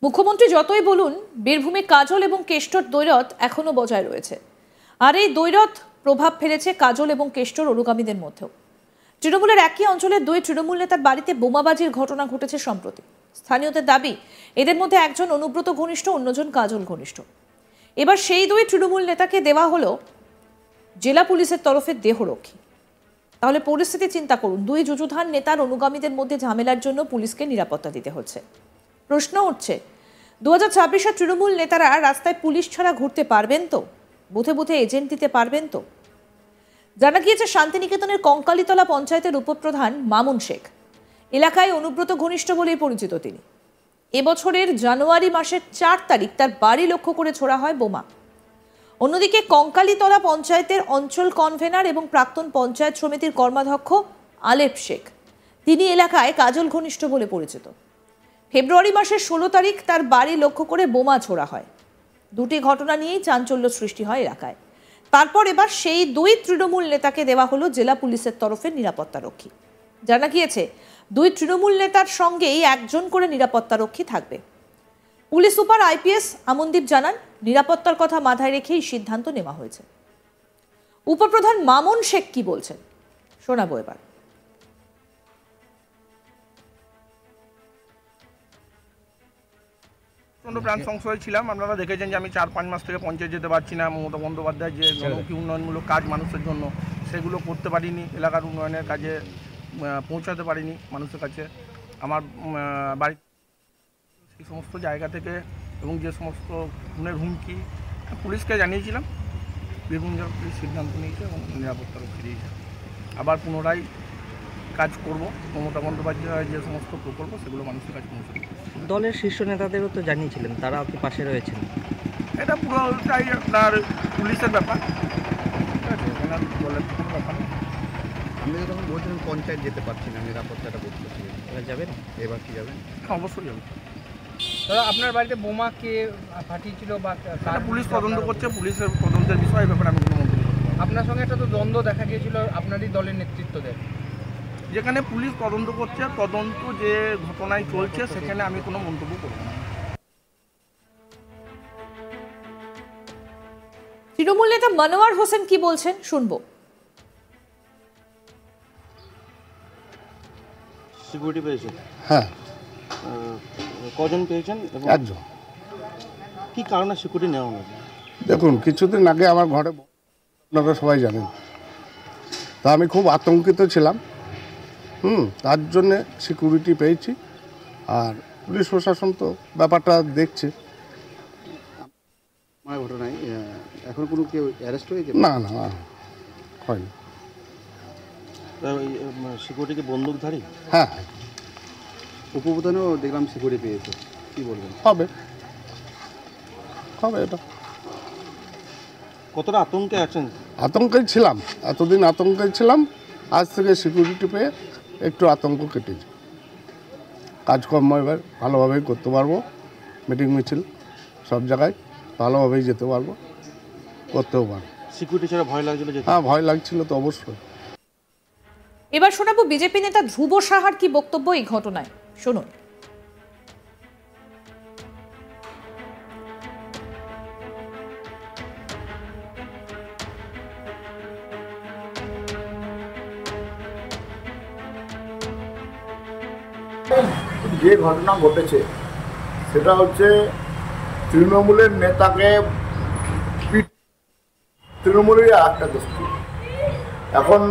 মুখ্যমন্ত্রী যতই বলুন বীরভূমে কাজল এবং কেষ্টর দ্বৈরথ এখনো বজায় রয়েছে। আর এই দ্বৈরথ প্রভাব ফেলেছে কাজল এবং কেষ্টর অনুগামীদের মধ্যেও। তৃণমূলের একই অঞ্চলের দুই তৃণমূল নেতার বাড়িতে বোমাবাজির ঘটনা ঘটেছে সম্প্রতি। স্থানীয়দের দাবি এদের মধ্যে একজন অনুব্রত ঘনিষ্ঠ, অন্যজন কাজল ঘনিষ্ঠ। এবার সেই দুই তৃণমূল নেতাকে দেওয়া হলো জেলা পুলিশের তরফে দেহরক্ষী। তাহলে পরিস্থিতি চিন্তা করুন, দুই যুযুধান নেতার অনুগামীদের মধ্যে ঝামেলার জন্য পুলিশকে নিরাপত্তা দিতে হচ্ছে। প্রশ্ন উঠছে, 2026-এর তৃণমূল নেতারা রাস্তায় পুলিশ ছাড়া ঘুরতে পারবেন তো? বুথে বুথে এজেন্ট দিতে পারবেন তো? জানা গিয়েছে শান্তিনিকেতনের কঙ্কালীতলা পঞ্চায়েতের উপপ্রধান মামুন শেখ এলাকায় অনুব্রত ঘনিষ্ঠ বলেই পরিচিত তিনি। এবছরের জানুয়ারি মাসের 4 তারিখ তার বাড়ি লক্ষ্য করে ছোড়া হয় বোমা। অন্যদিকে কঙ্কালীতলা পঞ্চায়েতের অঞ্চল কনভেনার এবং প্রাক্তন পঞ্চায়েত সমিতির কর্মাধ্যক্ষ আলেপ শেখ, তিনি এলাকায় কাজল ঘনিষ্ঠ বলে পরিচিত। ফেব্রুয়ারি মাসের 16 তারিখ তার বাড়ি লক্ষ্য করে বোমা ছোড়া হয়। দুটি ঘটনা নিয়েই চাঞ্চল্য সৃষ্টি হয় এলাকায়। তারপর এবার সেই দুই তৃণমূল নেতাকে দেওয়া হলো জেলা পুলিশের তরফে নিরাপত্তারক্ষী। জানা গিয়েছে দুই তৃণমূল নেতার সঙ্গেই একজন করে নিরাপত্তারক্ষী থাকবে। পুলিশ সুপার IPS আমনদীপ জানান, নিরাপত্তার কথা মাথায় রেখেই সিদ্ধান্ত নেওয়া হয়েছে। উপপ্রধান মামুন শেখ কি বলছেন শোনাবো এবার। প্রাণ সংশয় ছিলাম। আপনারা দেখেছেন যে আমি 4-5 মাস থেকে পঞ্চায়েত যেতে পারছি না। মমতা বন্দ্যোপাধ্যায় যে জনমুখী উন্নয়নমূলক কাজ মানুষের জন্য, সেগুলো করতে পারিনি। এলাকার উন্নয়নের কাজে পৌঁছাতে পারিনি মানুষের কাছে। আমার বাড়ি সেই সমস্ত জায়গা থেকে এবং যে সমস্ত খুনের হুমকি পুলিশকে জানিয়েছিলাম, বীরভূম জেলা পুলিশ সিদ্ধান্ত নিয়েছে এবং নিরাপত্তারক্ষী দিয়েছে। আবার পুনরায় কাজ করব। মমতা বন্দ্যোপাধ্যায়ের যে সমস্ত প্রকল্প সেগুলো মানুষের কাছে পৌঁছে দেব। দলের শীর্ষ নেতাদেরও তো জানিয়েছিলেন, তারা আপনি পাশে রয়েছেন। এটা পুরোটাই আপনার পুলিশের ব্যাপার, ঠিক আছে, এখানে দলের কোনো ব্যাপার নেই। আমি যখন বলছিলাম পঞ্চায়েত যেতে পারছি না, নিরাপত্তাটা করতে পারছি না, এবার যাবেন? এবার কি যাবেন? অবশ্যই যাবে। দাদা, আপনার বাড়িতে বোমা কে ফাটিয়েছিল বা পুলিশ তদন্ত করছে, পুলিশের তদন্তের বিষয়ে ব্যাপারে আমি কোনো মন্তব্য করতে পারবো না। আপনার সঙ্গে একটা তো দ্বন্দ্ব দেখা গিয়েছিল আপনারই দলের নেতৃত্ব দেয়। যেখানে পুলিশ তদন্ত করছে, তদন্ত যে ঘটনায় চলছে সেখানে আমি কোনো মন্তব্য করব না। তৃণমূল নেতা মনোয়ার হোসেন কি বলছেন শুনবো। সিকিউরিটি পেয়েছেন? হ্যাঁ। কজন পেয়েছেন? একজন। কি কারণে সিকিউরিটি নেওয়া হয়েছে? দেখুন, কিছুদিন আগে আমার ঘরে, আপনারা সবাই জানেন, তা আমি খুব আতঙ্কিত ছিলাম। তার জন্যে সিকিউরিটি পেয়েছি। আর পুলিশ প্রশাসন তো ব্যাপারটা দেখছে। আমার ঘটনায় এখন কোনো কেউ অ্যারেস্ট হয়েছে? না না, হয়নি। সিকিউরিটি কি বন্দুকধারী? হ্যাঁ। উপপ্রধানও দেখলাম সিকিউরিটি পেয়েছে, কী বলবেন? হবে হবে এটা। কতটা আতঙ্কে আছেন? আতঙ্কেই ছিলাম, এতদিন আতঙ্কেই ছিলাম। আজ থেকে সিকিউরিটি পেয়ে একটু আতঙ্ক কেটেছে। কাজকর্ম এবার ভালোভাবেই করতে পারবো। মিটিং মিছিল সব জায়গায় ভালোভাবেই যেতে পারবো, করতেও পারবো। সিকিউরিটি ছাড়া ভয় লাগছিল? হ্যাঁ, ভয় লাগছিল তো অবশ্যই। এবার শোনাবো বিজেপি নেতা ধ্রুব সাহার কি বক্তব্য এই ঘটনায়, শুনুন। যে ঘটনা ঘটেছে সেটা হচ্ছে তৃণমূলের নেতাকে তৃণমূলেরই আর একটা গোষ্ঠী। এখন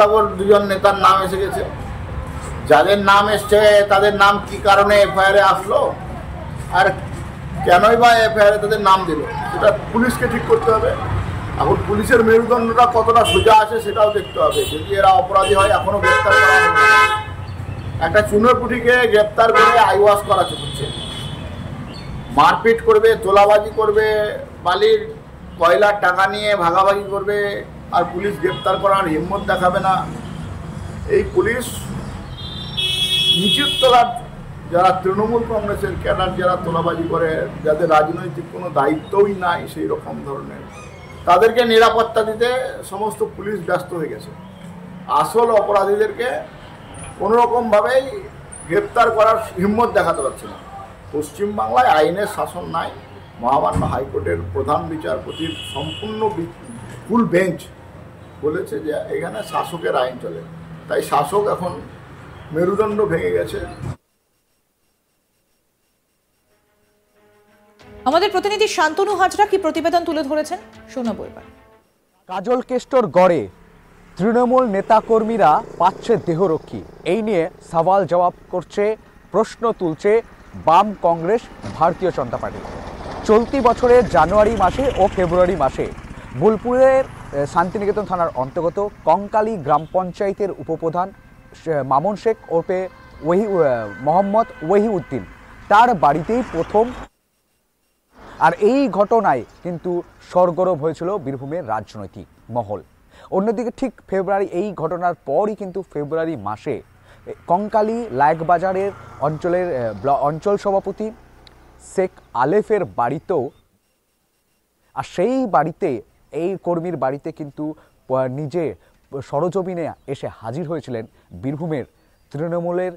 তাবর দুজন নেতার নাম এসে গেছে। যাদের নাম এসছে তাদের নাম কি কারণে FIR-এ আসলো আর কেনই বা FIR-এ তাদের নাম দিল, সেটা পুলিশকে ঠিক করতে হবে। এখন পুলিশের মেরুদণ্ডটা কতটা সোজা আছে সেটাও দেখতে হবে। যদি এরা অপরাধী হয়, এখনও গ্রেপ্তার করা হবে না। একটা চুনোপুটিকে গ্রেপ্তার করে আইওয়াশ করা হচ্ছে, মারপিট করবে, তোলাবাজি করবে, বালির কয়লার টাকা নিয়ে ভাগাভাগি করবে, আর পুলিশ গ্রেপ্তার করার হিম্মত দেখাবে না। এই পুলিশ নিচের তলার যারা তৃণমূল কংগ্রেসের ক্যাডার, যারা তোলাবাজি করে, যাদের রাজনৈতিক কোনো দায়িত্বই নাই সেই রকম ধরনের, তাদেরকে নিরাপত্তা দিতে সমস্ত পুলিশ ব্যস্ত হয়ে গেছে। আসল অপরাধীদেরকে কোনোরকমভাবেই গ্রেপ্তার করার হিম্মত দেখাতে পারছে না। পশ্চিমবাংলায় আইনের শাসন নাই। মহামান্য হাইকোর্টের প্রধান বিচারপতির সম্পূর্ণ ফুল বেঞ্চ বলেছে যে এখানে শাসকের আইন চলে, তাই শাসক এখন মেরুদণ্ড ভেঙে গেছে। আমাদের প্রতিনিধি শান্তনু হাজরা কি প্রতিবেদন তুলে ধরেছেন শোনাবো এবার। কাজল কেষ্টর গড়ে তৃণমূল নেতাকর্মীরা পাচ্ছে দেহরক্ষী, এই নিয়ে সওয়াল জবাব করছে, প্রশ্ন তুলছে বাম, কংগ্রেস, ভারতীয় জনতা পার্টি। চলতি বছরের জানুয়ারি মাসে ও ফেব্রুয়ারি মাসে বোলপুরের শান্তিনিকেতন থানার অন্তর্গত কঙ্কালী গ্রাম পঞ্চায়েতের উপপ্রধান মামুন শেখ ওরফে মোহাম্মদ ওয়াহিউদ্দিন, তার বাড়িতেই প্রথম। আর এই ঘটনায় কিন্তু সরগরম হয়েছিল বীরভূমের রাজনৈতিক মহল। অন্যদিকে ঠিক এই ঘটনার পরই কিন্তু ফেব্রুয়ারি মাসে কঙ্কালী লায়কবাজারের অঞ্চল সভাপতি শেখ আলেফের বাড়িতেও, আর সেই বাড়িতে, এই কর্মীর বাড়িতে কিন্তু নিজে সরজমিনে এসে হাজির হয়েছিলেন বীরভূমের তৃণমূলের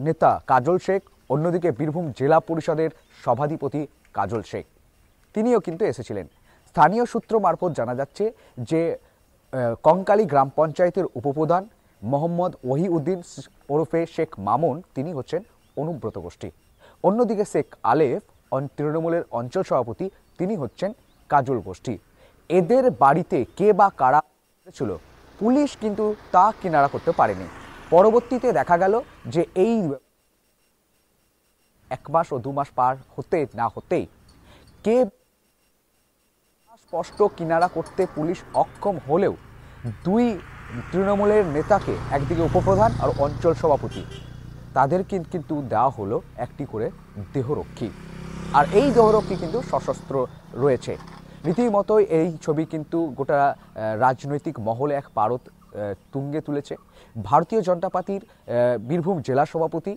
নেতা কাজল শেখ। অন্যদিকে বীরভূম জেলা পরিষদের সভাধিপতি কাজল শেখ, তিনিও কিন্তু এসেছিলেন। স্থানীয় সূত্র মারফত জানা যাচ্ছে যে কঙ্কালী গ্রাম পঞ্চায়েতের উপপ্রধান মোহাম্মদ ওয়াহিউদ্দিন ওরফে শেখ মামুন, তিনি হচ্ছেন অনুব্রত গোষ্ঠী। অন্যদিকে শেখ আলেফ তৃণমূলের অঞ্চল সভাপতি, তিনি হচ্ছেন কাজল গোষ্ঠী। এদের বাড়িতে কে বা কারা ছিল পুলিশ কিন্তু তা কিনারা করতে পারেনি। পরবর্তীতে দেখা গেল যে এই 1 মাস ও 2 মাস পার হতে না হতেই কে স্পষ্ট কিনারা করতে পুলিশ অক্ষম হলেও 2 তৃণমূলের নেতাকে, একদিকে উপপ্রধান আর অঞ্চল সভাপতি, তাদের কিন্তু দেওয়া হলো একটি করে দেহরক্ষী। আর এই দেহরক্ষী কিন্তু সশস্ত্র রয়েছে। রীতিমতোই এই ছবি কিন্তু গোটা রাজনৈতিক মহলে এক পারদ তুঙ্গে তুলেছে। ভারতীয় জনতা পার্টির বীরভূম জেলা সভাপতি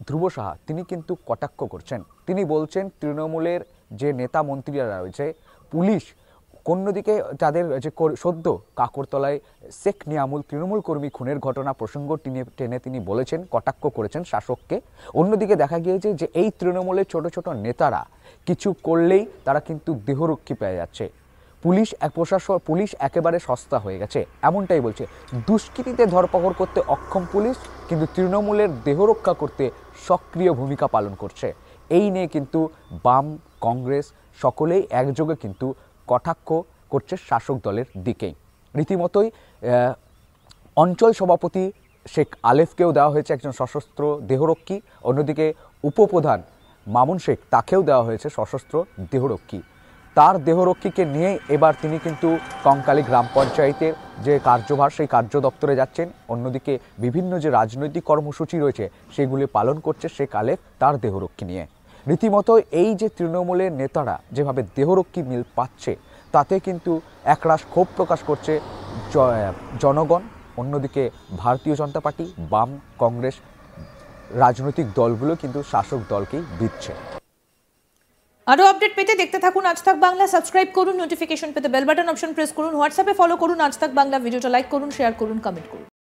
ধ্রুব সাহা, তিনি কিন্তু কটাক্ষ করছেন। তিনি বলছেন তৃণমূলের যে নেতা মন্ত্রীরা রয়েছে, পুলিশ অন্যদিকে তাদের যে সদ্য কাকরতলায় শেখ নিয়ামুল তৃণমূল কর্মী খুনের ঘটনা প্রসঙ্গ টেনে তিনি বলেছেন, কটাক্ষ করেছেন শাসককে। অন্যদিকে দেখা গিয়েছে যে এই তৃণমূলের ছোট ছোট নেতারা কিছু করলেই তারা কিন্তু দেহরক্ষী পেয়ে যাচ্ছে। পুলিশ একেবারে সস্তা হয়ে গেছে, এমনটাই বলছে। দুষ্কৃতীতে ধরপাকড় করতে অক্ষম পুলিশ, কিন্তু তৃণমূলের দেহরক্ষা করতে সক্রিয় ভূমিকা পালন করছে। এই নিয়ে কিন্তু বাম, কংগ্রেস সকলেই একযোগে কিন্তু কটাক্ষ করছে শাসক দলের দিকেই। রীতিমতোই অঞ্চল সভাপতি শেখ আলেফকেও দেওয়া হয়েছে একজন সশস্ত্র দেহরক্ষী। অন্যদিকে উপপ্রধান মামুন শেখ, তাকেও দেওয়া হয়েছে সশস্ত্র দেহরক্ষী। তার দেহরক্ষীকে নিয়ে এবার তিনি কিন্তু কঙ্কালী গ্রাম পঞ্চায়েতের যে কার্যভার, সেই কার্য দপ্তরে যাচ্ছেন। অন্যদিকে বিভিন্ন যে রাজনৈতিক কর্মসূচি রয়েছে সেগুলি পালন করছে শেখ আলেফ তার দেহরক্ষী নিয়ে। রীতিমতো এই যে তৃণমূলের নেতারা যেভাবে দেহরক্ষী মিল পাচ্ছে, তাতে কিন্তু একরাশ ক্ষোভ প্রকাশ করছে জনগণ। অন্যদিকে ভারতীয় জনতা পার্টি, বাম, কংগ্রেস রাজনৈতিক দলগুলো কিন্তু শাসক দলকেই দিচ্ছে। আরো আপডেট পেতে দেখতে থাকুন আজ তাক বাংলা। সাবস্ক্রাইব করুন, নোটিফিকেশন পেতে বেল বাটন অপশন প্রেস করুন, হোয়াটসঅ্যাপে ফলো করুন আজ তাক বাংলা, ভিডিওটা লাইক করুন, শেয়ার করুন, কমেন্ট করুন।